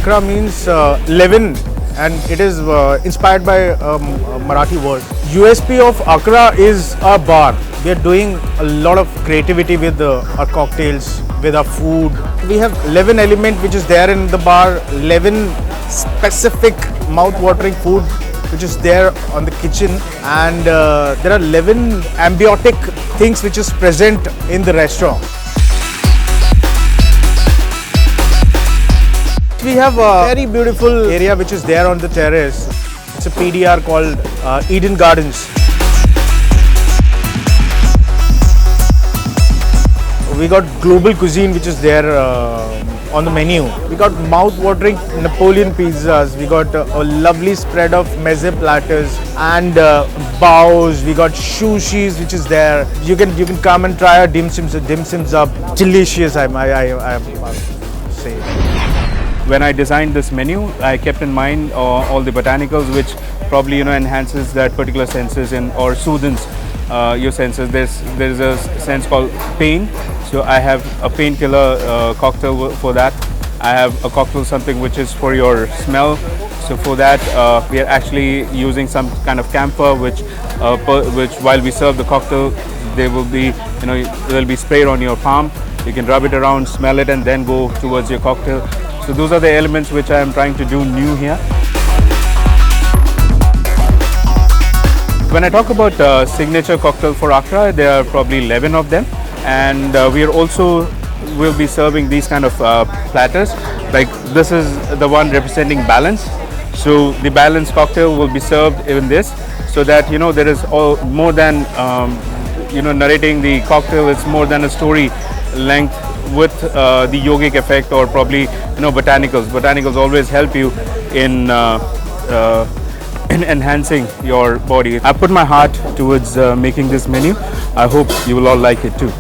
Akra means 11, and it is inspired by a Marathi word. USP of Akra is our bar. We are doing a lot of creativity with our cocktails, with our food. We have 11 element which is there in the bar, 11 specific mouth-watering food which is there on the kitchen, and there are 11 ambiotic things which is present in the restaurant. We have a very beautiful area which is there on the terrace. It's a PDR called Eden Gardens. We got global cuisine which is there on the menu. We got mouth-watering Napoleon pizzas. We got a lovely spread of meze platters and bows. We got sushis which is there. You can come and try our dim sims. Dim sims are delicious. I say. When I designed this menu, I kept in mind all the botanicals, which probably enhances that particular senses or soothes your senses. There's a sense called pain, so I have a painkiller cocktail for that. I have a cocktail something which is for your smell. So for that, we are actually using some kind of camphor, which while we serve the cocktail, they will be they'll be sprayed on your palm. You can rub it around, smell it, and then go towards your cocktail. So those are the elements which I am trying to do new here. When I talk about signature cocktail for Akra, there are probably 11 of them, and we'll be serving these kind of platters. Like this is the one representing balance. So the balance cocktail will be served in this, so that there is more than narrating the cocktail. It's more than a story length with the yogic effect, or probably botanicals. Botanicals always help you in enhancing your body. I put my heart towards making this menu. I hope you will all like it too.